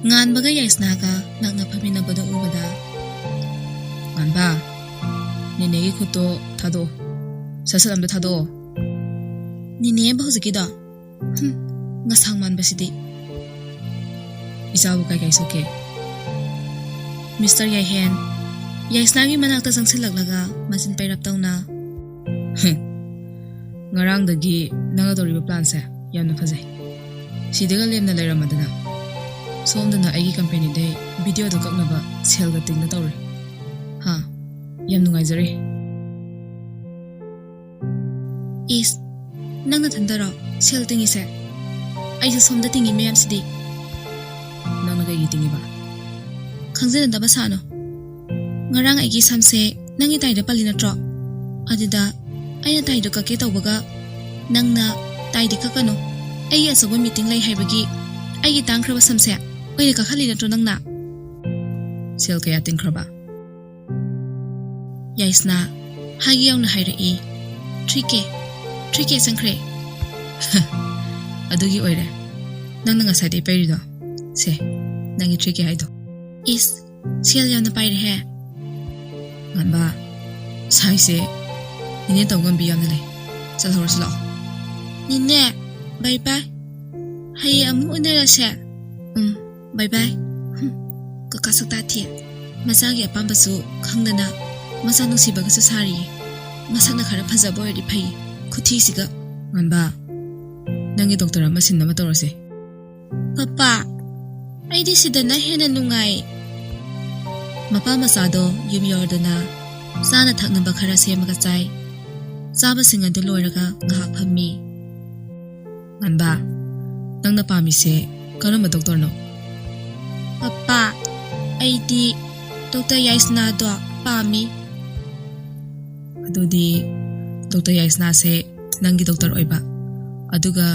Nganbaga Yaisnaga nagna phaminabada ubada Nganba Ninegi khuto thado sasalamda thado Nine ba hojikida ngasang man basidi Isabu kai soke Mr. Yaihen Yaisnagi manakta sangsilaglaga masin pairap tawna Ngarang dagi nangadoriba plan sa yamna phajai Sidaga lemna lairamadana Somdana aigi company day video do kaknaba sell ga tingna tawre ha yam nungaijare is nangna thandara sell tingi se aisa somda tingi meyam sidi nangna ga gi tingi ba khangjena daba sano ngarang aigi samse nangi taida palina tro adida aina taida ka ke tawbaga nangna taidi ka kano ai asoba meeting lai haibagi aigi tangkraba samse oine ka khali na tro nangna sel kaya tingkraba Yaisna hagi yauna haira 3k sangkre adugi oire nangna ngasai dei pairido se nangi 3k haido is sel yauna paire he nganba sai se nine tawgam bi yamna le chal horslo nine bye bye hai amu unera se bye bye kaka sakta thi masagi apambasu khangdana masa nusibaga sari masana khara phajabo ri phai khuthi siga nganba nangi doctor ama sinna ma torase papa aidi sidana hena nungai mapa masado yumi ordana sana thakna ba khara semaga chai chaba singa de loiraga ngahak phammi nganba nangna pami se karama doctor no papa aidi Dr. Yaisna do pami adudi Dr. Yaisna se nangi doctor oiba aduga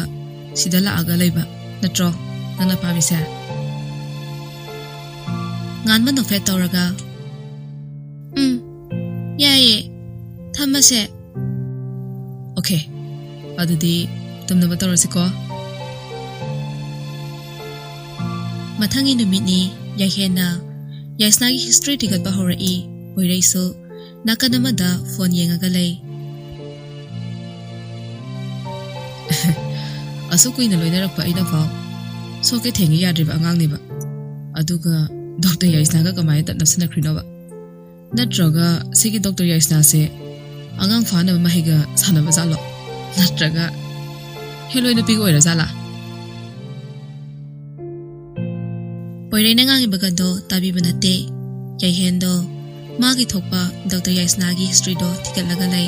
sidala aga leiba natro nangna pami se nganba no fet tawraga yaye thamase okay adudi tumna ba tawrasiko Mathangi numini Yaihena Yaisnagi history tigat ba horai oiraiso nakanamada phone yengaga lei Asukui na loinarakpa ina fa soke thengi yadriba angang niba aduga Dr. Yaisnaga kamai tatna sinakrinoba natraga sigi Dr. Yaisna se angang fana mahiga sanaba zalo natraga heloina pigo oira zala Poiraina ngangi bagado tabi banate Yaihendo magi thokpa Dr. Yaisnagi history do tikalaga lai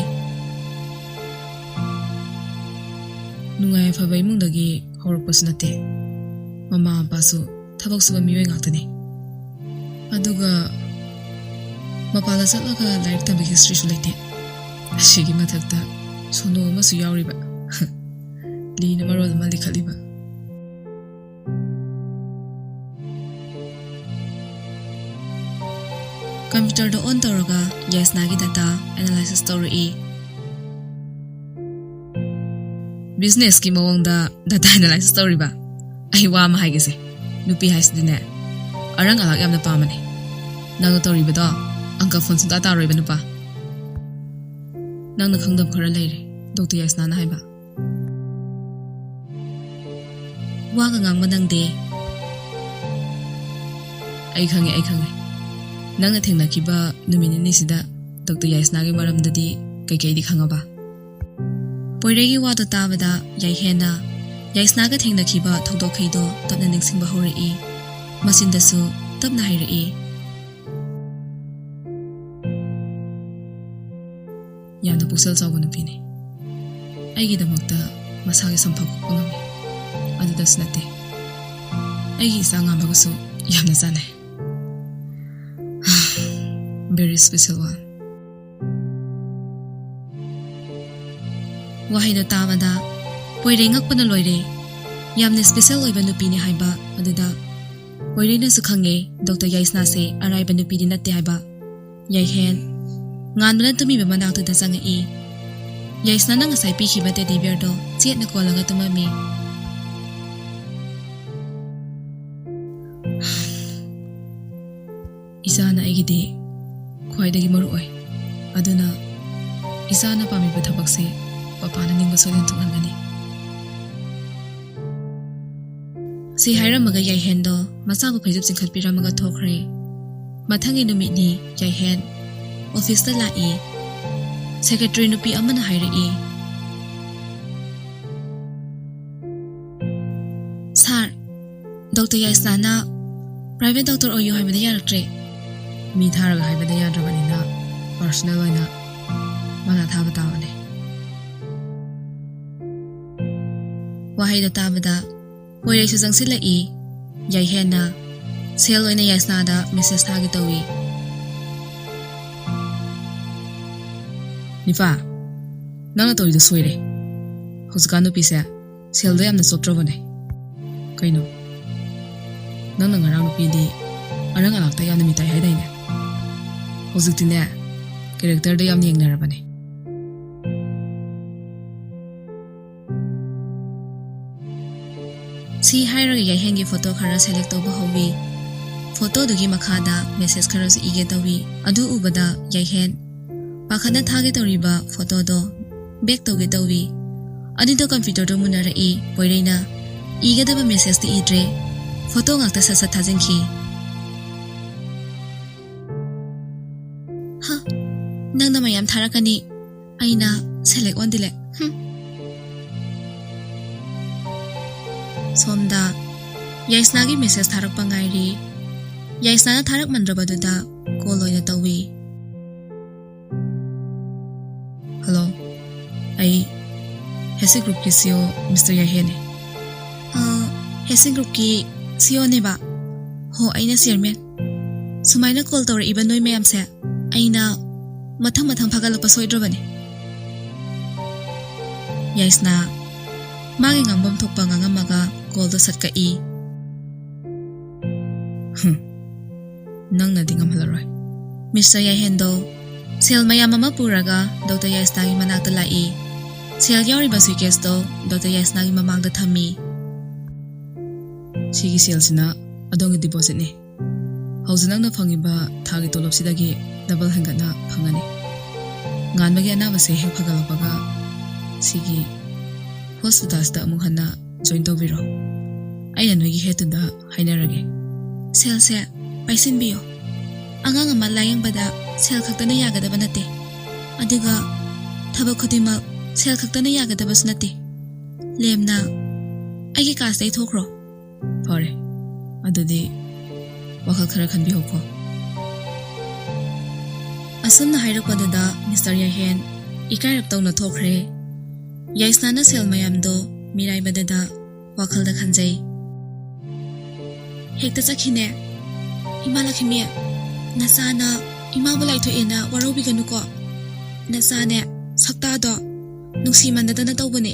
Nungai phabai mungdagi horokpasunate mama pasu thabak suba miwe ngaktane aduga mapala satlaga laik tabi history su lete ashigi mathakta sono masu yauriba lina marod mali khaliba Computer do on tawraga Yaisnagi data analysis story business ki mawangda data analysis story ba ai wa ma haigese nupi haisdine arang alak yamna pamane nang story ba do angka phone su data roi ba nupa nang na khangdam khara leire Dr. Yaisna na haiba wa ga ngang manang de ai khange Nangna thengna kiba numinini sida Dr. Yaisna gi maramdadi kaikai di khangaba Poiregi wa to tabada Yaihena Yaisna ga thengna kiba thokdo khaido tapna ningsingba horai masindasu tapna hairai Yana pusal sawna pine Aigi damakta masagi sampha ngami adudas nate Aigi sanga bagasu yamna zanai Very special one. Wahai da tamada, poire ngakpana loire. Yamne special oiba nupini haiba aduda. Poire na sukhange Dr. Yaisna se araiba nupini natte haiba. Yaihen nganbana tumi ba manakta da sangai. Yaisna na ngasai pi khiba te debiar do chiat na kolanga tumami. Isana aigidi khwaidagi maroi aduna isana pamiba thabakse papana ningba soiden thungangani si hairamaga yaihendo masabu phaijub singkhat piramaga thokre mathangi numini yaihen office ta lai secretary nupi amana hairi sir Dr. Yaisana private doctor oyu haibada yaraktre mi tharaga haibada yadrabanina personal oina mana thaba tawale wahaida tabada poire su jangsil lai yaihena sel oina Yaisna da message thagi tawi nifa nanga tori da soire hosganu pise sel do yamna sotrobane kaino nang ngarang pidi arang alak ta yamna mitai haidaine hojutine character da yamni yengnarabane si hairaga yaihengi photo khara select toba hobi photo dugi makhada message khara su ige tawi adu ubada yaihen pakhana thage toriba photo do back toge tawi ani do computer do munara e poireina ige daba message ti idre photo ngakta sasa thajinki ha nangna mayam tharakani aina select on dile somda Yaisna gi message tharak pangairi Yaisna na tharak mandrabaduda call oina tawi hello ai hesi group ki CEO Mr. Yahene hesi group ki CEO ne ba ho aina chairman sumaina call tawra iba noi mayam se aina mathang mathang phagalapa soidrobane Yaisna magi ngambam thokpa ngangamaga call do satka I nang na dingam halaroi Mr. Yahendo sel mayam ama puraga Dr. Yaisna gi manakta lai sel yauri ba suitcase do Dr. Yaisna gi mamangda thami sigi sel sina adongi deposit ni haujinang na phangiba thagi tolop sidagi double hangana phangani nganbagi anabase hek phagalapaga sigi hospital sta amuk hana join tobiro aina noigi hetuda hainarage sel se paisin biyo angang ama layang bada sel khaktana yagadaba nate adiga thaba khudima sel khaktana yagadaba sunate lemna aigi kastai thokro fare adudi wakhal khara khanbi hoko asumna hairakwadada Mr. Yahen ikairap tawna thokre Yaisna na sel mayam do mirai badada wakhal da khanjai hekta chakhine Imalakimi nasana ima bulai to ena warobi ganuko nasane sakta do nungsi mandada na tawbane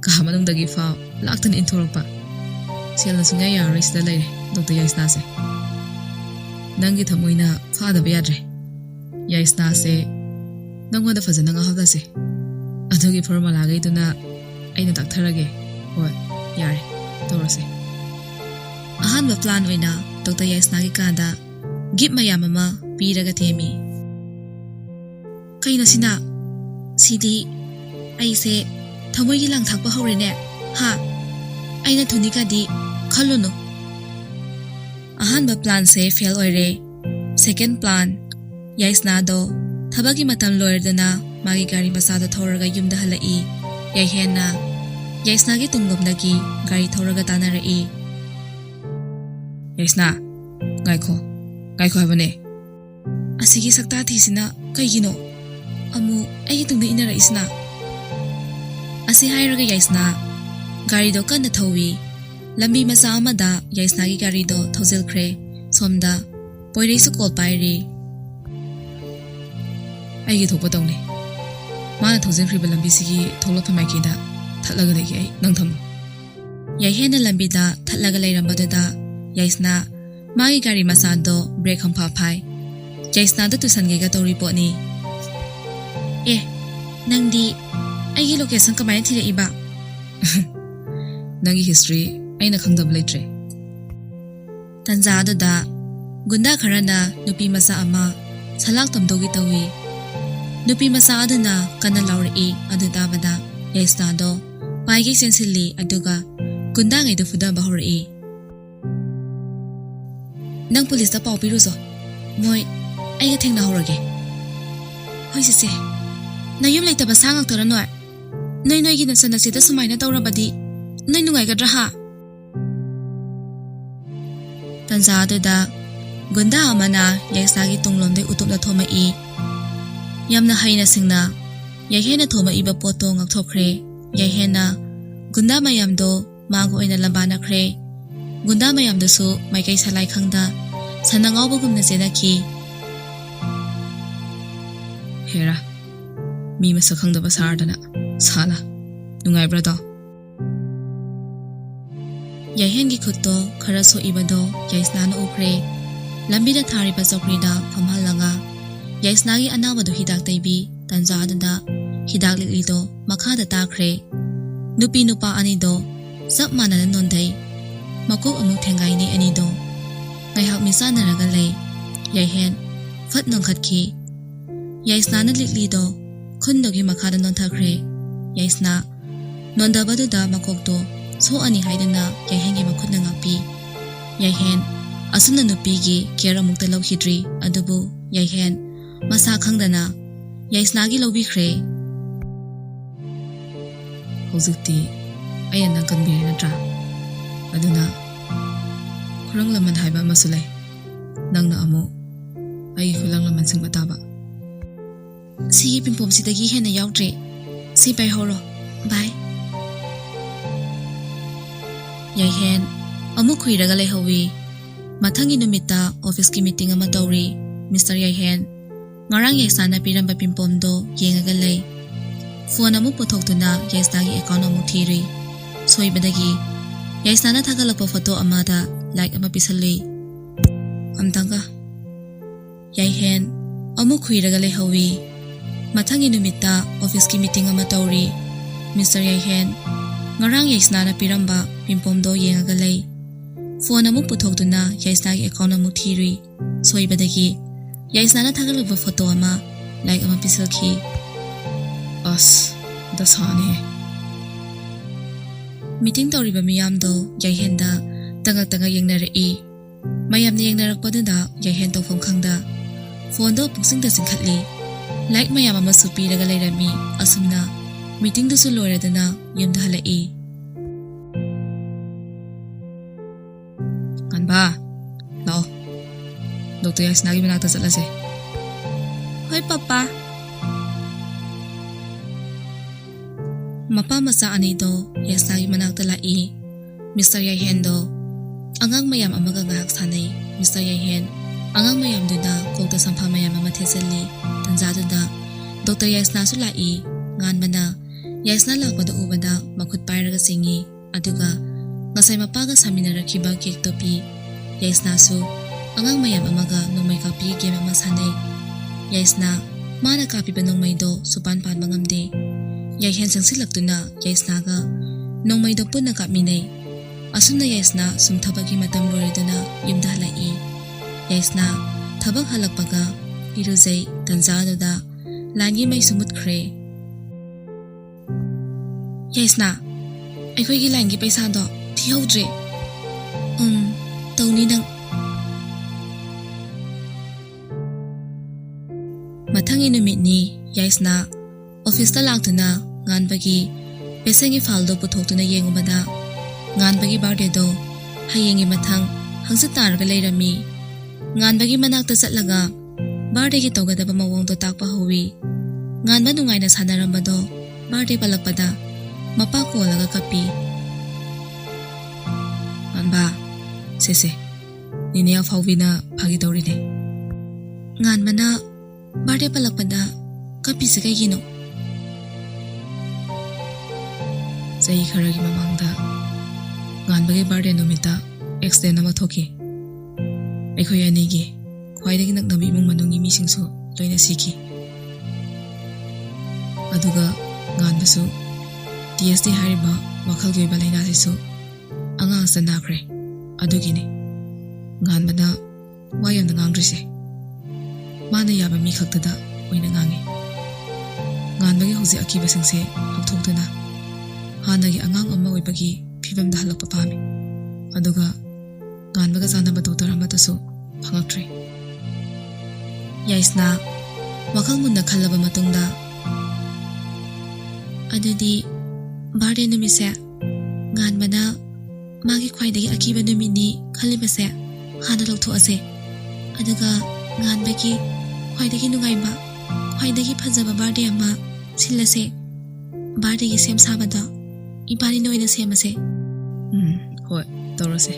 kahamanung dagi fa laktan inthorpa selna sunga ya resta lai Dr. Yaisna se nangi thamoina fada bayadre Yaisna se nangwada fajana nga hawda se adogi formula gaiduna aina taktharage hoi yare torase ahanba plan oina Dr. Yaisna gi kada gip mayam ama piraga themi kaina sina sidi aise thamoi gi lang thakpa horene ha aina thunika di khaluno ahanba plan se fail oire second plan Yaisna do thabagi matam loyerdana magi gari masada thoraga yumda halai Yaihena Yaisna gi tungomdagi gari thoraga tanarai Yaisna gaikho habane asigi sakta thisina kaigino amu ai tungda inara isna asi hairaga Yaisna gari do kan thawi lambi masa amada Yaisna gi gari do thojel khre somda poirei su call pairi ai gi thokpa tawne mana thojel khre lambi sigi tholo phamai kida thallaga legi ai nang tham Yaihena lambi da thallaga leirambada Yaisna magi gari masado break hampa phai Yaisna da tusan ge ga tori poni nangdi aigi location kamai thire iba nangi history aina khangdab leitre Tanzadada gunda kharana nupi masa ama salak tamdogi tawi nupi masa aduna kana lauri aduda bada yaisnado paigi sensili aduga gunda ngai du fuda bahuri nang police ta pau piruso moi ai ga thengna horage hoi se nayum leitaba sangak toranoi noi gi nasana sida sumaina tawrabadi noi nungai gadra ha Tanzadada gunda amana yaisagi tunglomde utupna thomai yamna haina singna yaihena thoma iba poto ngakthokre yaihena gunda mayamdo mago ina lambana khre gunda mayamdo su maikai salai khangda sanangawbo gumna senaki hera mi masa khangda basardana sala nungai brado Yaihen gi khutto khara so ibado yaisna na ukre lambida thari ba chokrida phamhalanga yaisna gi anawado hidak taibi tanjadada hidak lido makha da takre nupi nupa ani do sap manana nondai makok amuk thengai ni ani do ngai hak misana raga lei yaihen phat nong khatki yaisna na lido khundo gi makha da non thakre yaisna nonda badu da makok do so ani haidana yaihengi makhutna ngapi yaihen asuna nupi gi kera mukta lauhidri adubu yaihen masa khangdana yaisna gi lobi khre hojikti ayana kanbir natra aduna khurang laman haiba masulai nangna amo ai khulang laman sing bataba si pimpom sidagi hena yaudre si bai horo bye Yaihen amuk khuiraga lehawi mathangi numita office ki meeting ama tawri Mr. Yaihen ngarang yaisana piramba pimpomdo yengaga lei phone amuk pothoktuna yaisna gi account amuk thiri soibadagi yaisana thagalakpa photo amada like ama pisalli amtanga Yaihen amuk khuiraga lehawi mathangi numita office ki meeting ama tawri Mr. Yaihen ngarang yaisna na piramba pimpomdo yengaga lei phone amuk puthokduna yaisna gi account amuk thiri soibadagi yaisna na thagalakba photo ama like ama pisalki as dasane meeting tawriba miyamdo yaihenda tanga yengnare mayamni yengnarakpadada yaihen tawfam khangda phone do puksingda singkhatli like mayam ama supiraga leirami asumna meeting du su loiradana yumda halai kanba lao doctor yaisna gi manakta chalase hoi papa mapa masa ani do yaisna gi manakta lai Mr. Yaihen do angang mayam amaga ngahak sanai Mr. Yaihen angang mayam duna kokta sampha mayam ama theselli tanjadada doctor yaisna su lai ngan bana yaisna lakpada ubada makhut pairaga singi aduga ngasai mapaga saminarakhiba cake topi yaisna su angang mayam amaga nomai kapi game ama sanai yaisna mana kapi banongmai do supan pan mangamde yaihen sangsilaktuna yaisna ga nomai do punna kapminai asuna yaisna sumthabagi matam loriduna yumda halai yaisna thabak halakpaga iruzai tanjadada langi mai sumut khre Yaisna akhoi gi langi paisa do thihodre tawni nang mathangi numit ni yaisna office ta laktuna nganbagi pesengi faldo puthokuna yengubada nganbagi birthday do hayengi mathang hangsa targa leirami nganbagi manakta chatlaga birthday gi tawgadaba mawong do takpa howi nganba nungaina sanaramba do birthday palakpada mapa ko laga kapi anba sese ninia phawina phagi dawri ne ngan mana birthday palakpada kapi se kai gino sei kharagi mamangda ngan bagi birthday nomita extend ama thoki ekhoi ani gi khwaidagi naknabi mung manungi mi singsu loina siki aduga ngan basu TSD hariba wakal gi balaina sisu anga sanakre adugine nganbana wa yamna ngangdrise mana yaba mi khaktada oina ngangi nganbagi hoji akiba singse lukthokduna hanagi angang amma oibagi phibam da halakpa pami aduga nganbaga janaba doctor amatasu phangaktre yaisna wakal munna khallaba matungda adudi barde numise nganbana magi khwaidagi akiba numini khalibase hana loktho ase aduga nganbagi khwaidagi nungaiba khwaidagi phajaba barde amma silase barde gi sem sabada ibani noina semase hoi torase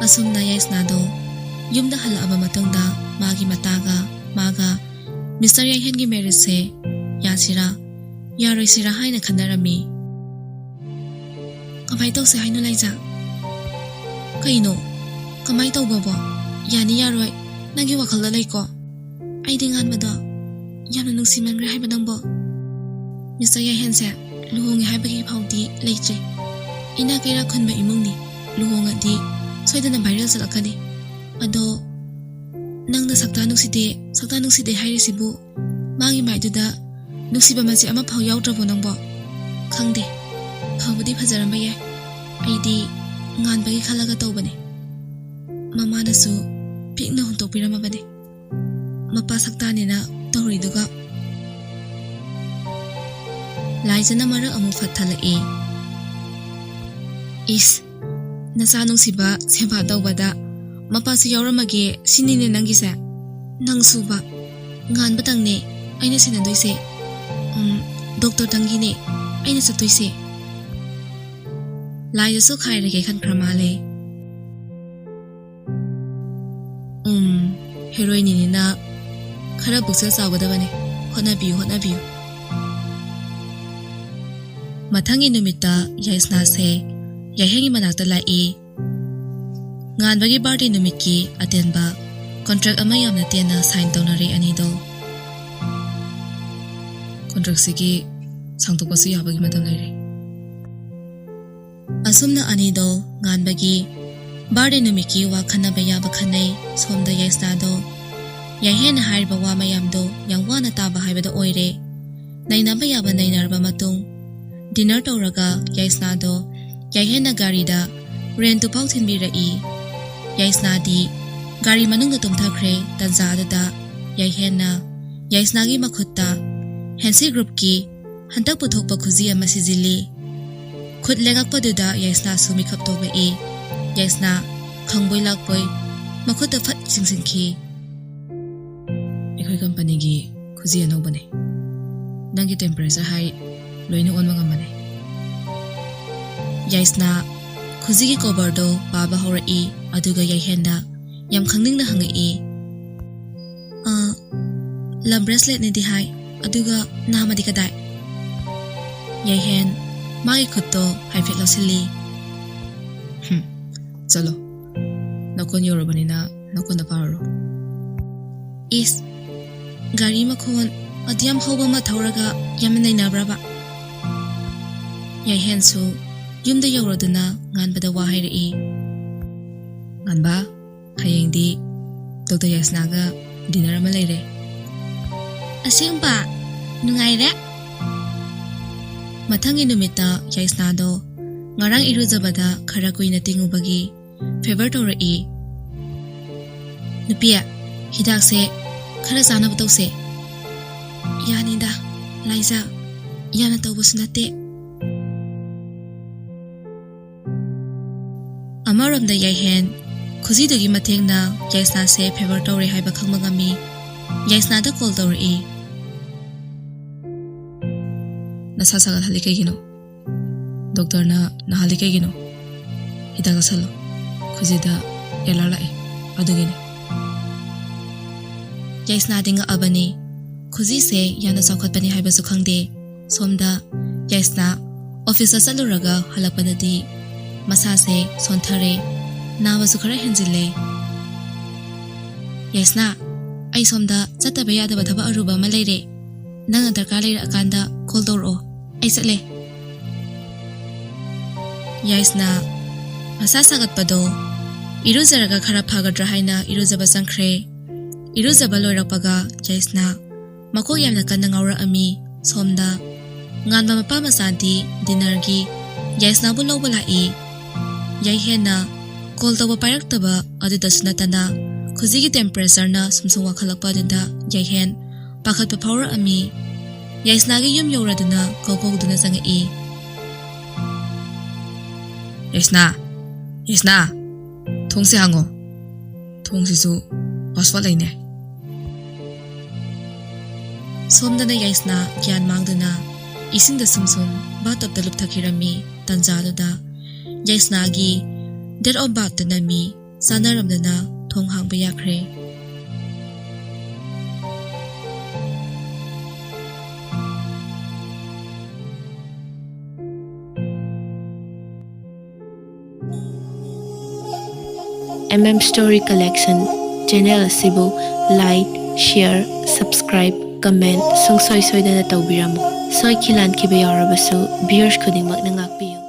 asumna yaisna do yumda halaba matungda magi mataga maga Mr. Yaihen gi marriage se yasira yaroisira haina khanarami kamai tawse hainu laija kaino kamai tawbabo yani yaroi nangi wakhalda laiko aidi nganbada yamna nungsimangre haiba nangbo Mr. Yaihen se luhongi haibagi phawdi leitre ina kaira khunba imungni luhongadi soidana viral salakani ado nangna sakta nukside hairisibu magi maiduda nuksiba maji ama phaw yawdrabo nangbo khangde phawbudi phajaramba yai aidi nganbagi khalaga tawbane mamanasu pikna huntokpiramabane mapa saktanina tawriduga laijana mara amu fathala is nasa nungsiba seba tawbada mapasu yawramage sinine nangise nangsuba ngan batangne aina sinadoise doctor tangine aina satoise laijasu khairage khan kramale heroine ni na khara buksel sawgadabane hotnabiyu mathangi numita yaisna se yahengi manakta lai nganbagi birthday numiki atenba contract ama yamna tena sign tawnare anido contract sigi sangtokpasu yabagi matam laire asumna anido nganbagi birthday numiki wa khanaba yaba khanai somda yaisna do yahen haiba wa mayamdo yangwana taba haibada oire nainaba yaba nainarba matung dinner tawraga yaisna do yahen na gari da rent to pau thinbi rai yaisna di gari manungda tumthakre tanzada da yahen na yaisna gi makhutta hensi group ki hantak puthokpa khuji ama sijili khut legakpa duda yaisna sumi khap toba yaisna khangboi lakpoi makhutta phat singsingki ekhoi company gi khuji ano bane nangi temperature high loina onma ngamane yaisna khuji gi cover do baba horai aduga yaihenda yam khangning na hangai la bracelet ne di hai aduga nama di kadai yaihen mai khutto haifet losili chalo nakon yorobani na nakon da paro is gari makhon adiam hoba ma thauraga yamnai na braba yaihen su yumda yawraduna nganbada wa hairi nganba hayengdi Dr. Yasnaga dinner ama leire asingba nungaire mathangi numita Yasna do ngarang irujabada khara kuina tingubagi favor tawrai nupia hidak se khara janaba tawse yanida laija yana tawbusunate amaramda yaihen khuji dogi mathengna yaisna se favor tawre haiba khangmangami yaisna da call tawri nasa sagal halike gino doctor na halike gino hidaga salo khuji da elala adugini yaisna dinga abani khuji se yana sakhat pani haiba su khangde somda yaisna office saluraga halapanadi masa se sonthare nawa su khara henjile yaisna ai somda chataba yadaba thaba aruba ma leire nang darkar leira akanda call doro ai chatle yaisna masa sagat pado Iruzaraga khara phagadra haina iruzaba sangkhre. Iruzaba loirakpaga Yaisna makok yamna kanna ngaura ami somda nganba mapa masadi dinargi Yaisna bu lawba lai. Yaihena call tawba pairaktaba aduda sunatana khuzigi temperature na sumsung wakhalakpa dinda Yaihen pakhatpa phawra ami Yaisna gi yum yoraduna kawkawduna sangai. Yaisna thongse hango thongsisu waswa laine. Somdana Yaisna gyan mangduna isingda sumsum batapda lupthakirami tanjaduda Yaisna gi dead of bath na mi sanaramdana thong hangba yakhre. Story Collection channel asibu like, share, subscribe, comment sungsoi soidana tawbiramo. Soi khilan khiba yarabasu viewers khudingmak na ngakpiyu.